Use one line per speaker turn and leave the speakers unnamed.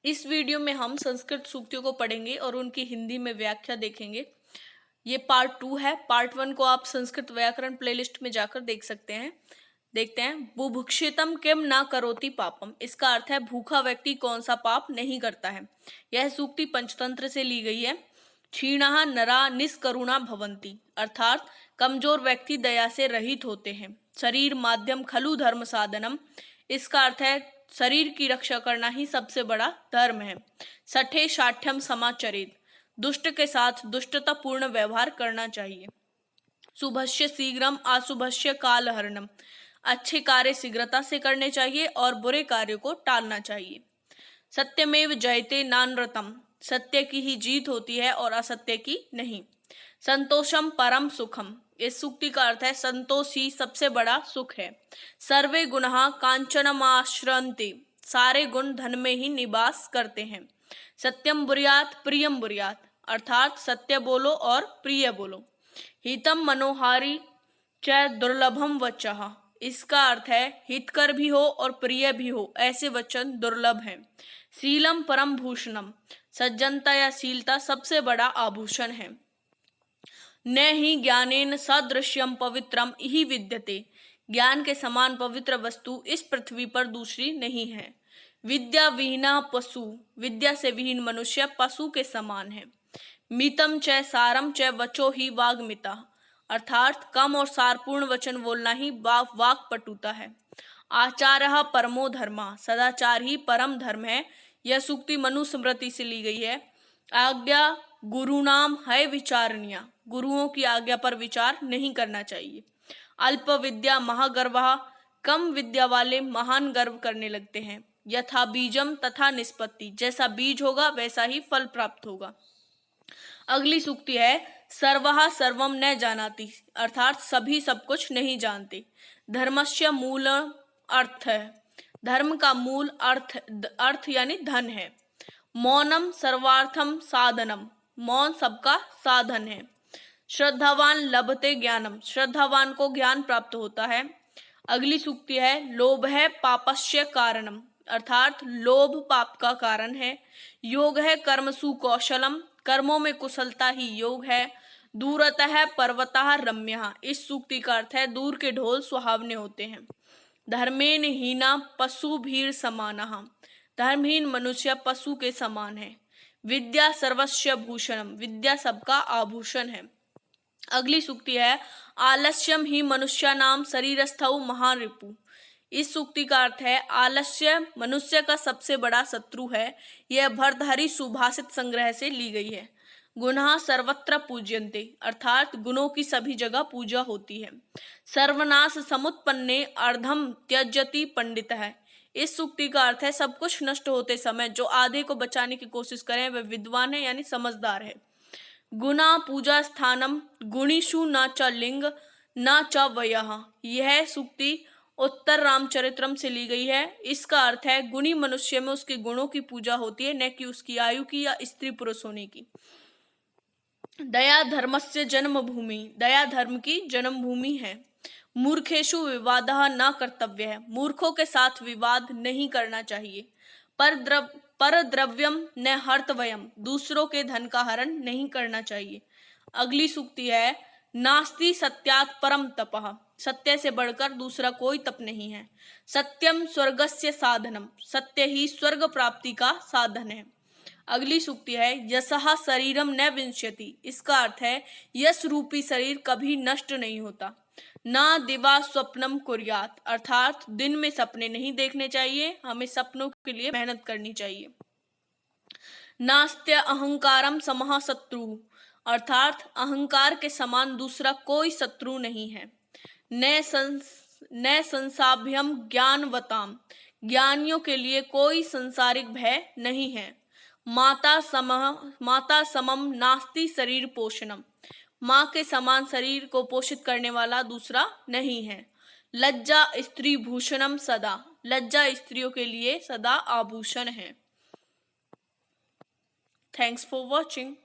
इस वीडियो में हम संस्कृत सूक्तियों को पढ़ेंगे और उनकी हिंदी में व्याख्या देखेंगे। ये पार्ट 2 है। पार्ट 1 को आप संस्कृत व्याकरण प्लेलिस्ट में जाकर देख सकते हैं। देखते हैं। बुभुक्षितम किम ना करोति पापम। इसका अर्थ है भूखा व्यक्ति कौन सा पाप नहीं करता है। यह सूक्ति पंचतंत्र से ली गई है। क्षीणः नरा निष्करुणा भवन्ति, अर्थात कमजोर व्यक्ति दया से रहित होते हैं। शरीर माध्यम खलु धर्म साधनम। इसका अर्थ है शरीर की रक्षा करना ही सबसे बड़ा धर्म है। सठे शाठ्यम समाचरित, दुष्ट के साथ दुष्टता पूर्ण व्यवहार करना चाहिए। शुभस्य शीघ्रम अशुभस्य कालहरणम, अच्छे कार्य शीघ्रता से करने चाहिए और बुरे कार्यों को टालना चाहिए। सत्यमेव जयते नानृतम, सत्य की ही जीत होती है और असत्य की नहीं। संतोषम परम सुखम, इस सूक्ति का अर्थ है संतोष ही सबसे बड़ा सुख है। सर्वे गुणः कांचनमाश्रन्ति, सारे गुण धन में ही निवास करते हैं। सत्यम बुर्यात प्रियम बुर्यात, अर्थात सत्य बोलो और प्रिय बोलो। हितम मनोहारी च दुर्लभम वचः, इसका अर्थ है हितकर भी हो और प्रिय भी हो ऐसे वचन दुर्लभ हैं। शीलम परम भूषणम, सज्जनता या शीलता सबसे बड़ा आभूषण है। न ही ज्ञानेन सदृश्यम पवित्रम इहि विद्यते, ज्ञान के समान पवित्र वस्तु इस पृथ्वी पर दूसरी नहीं है। विद्या विहीना पशु, विद्या से विहीन मनुष्य पशु के समान है। मितम च सारम च वचो ही वाग्मिता, अर्थात कम और सारपूर्ण वचन बोलना ही वाक पटुता है। आचारः परमो धर्मा, सदाचार ही परम धर्म है। यह सूक्ति मनुस्मृति से ली गई है। आज्ञा गुरुनाम है विचारणीय, गुरुओं की आज्ञा पर विचार नहीं करना चाहिए। अल्प विद्या महागर्वः, कम विद्या वाले महान गर्व करने लगते हैं। यथा बीजम तथा निष्पत्ति, जैसा बीज होगा वैसा ही फल प्राप्त होगा। अगली सूक्ति है सर्वः सर्वम न जानाति, अर्थात सभी सब कुछ नहीं जानते। धर्मस्य मूल अर्थ है, धर्म का मूल अर्थ यानी धन है। मौनम सर्वार्थम साधनम, मौन सबका साधन है। श्रद्धावान लभते ज्ञानम, श्रद्धावान को ज्ञान प्राप्त होता है। अगली सूक्ति है लोभ है पापस्य कारणम, अर्थात लोभ पाप का कारण है। योग है कर्मसु कौशलम, कर्मों में कुशलता ही योग है। दूरतः पर्वतः रम्यः, इस सूक्ति का अर्थ है दूर के ढोल सुहावने होते हैं। धर्मेन हीना पशु भीर समानः, धर्महीन मनुष्य पशु के समान है। विद्या सर्वस्य भूषणम, विद्या सबका आभूषण है। अगली सूक्ति है आलस्यम ही मनुष्यानाम शरीरस्थौ महान रिपु, इस सूक्ति का अर्थ है आलस्य मनुष्य का सबसे बड़ा शत्रु है। यह भर्तहरि सुभाषित संग्रह से ली गई है। गुणः सर्वत्र पूज्यन्ते, अर्थात गुणों की सभी जगह पूजा होती है। सर्वनाश समुत्पन्ने अर्धम त्यजति पंडितः, इस सूक्ति का अर्थ है सब कुछ नष्ट होते समय जो आधे को बचाने की कोशिश करें वह विद्वान है यानी समझदार है। गुणा पूजा स्थानम गुणीषु न च लिंग न च वयः, यह सूक्ति उत्तर रामचरित्रम से ली गई है। इसका अर्थ है गुणी मनुष्य में उसके गुणों की पूजा होती है, न कि उसकी आयु की या स्त्री पुरुष होने की। दया धर्मस्य जन्मभूमि, दया धर्म की जन्मभूमि है। मूर्खेषु विवादः न कर्तव्यः, मूर्खों के साथ विवाद नहीं करना चाहिए। पर द्रव्यम न हर्तव्यम, दूसरों के धन का हरण नहीं करना चाहिए। अगली सूक्ति है नास्ति सत्यात् परम तपः, सत्य से बढ़कर दूसरा कोई तप नहीं है। सत्यम स्वर्गस्य साधनम, सत्य ही स्वर्ग प्राप्ति का साधन है। अगली सूक्ति है यशः शरीरम न विंशति, इसका अर्थ है यश रूपी शरीर कभी नष्ट नहीं होता। ना दिवा स्वप्नम कुर्यात, अर्थात दिन में सपने नहीं देखने चाहिए, हमें सपनों के लिए मेहनत करनी चाहिए। नास्त्य अहंकारम समः शत्रु, अर्थात अहंकार के समान दूसरा कोई शत्रु नहीं है। न संसाभ्यम ज्ञानवताम, ज्ञानियों के लिए कोई संसारिक भय नहीं है। माता समम नास्ति शरीर पोषणम, माँ के समान शरीर को पोषित करने वाला दूसरा नहीं है। लज्जा स्त्री भूषणम सदा, लज्जा स्त्रियों के लिए सदा आभूषण है। Thanks for watching.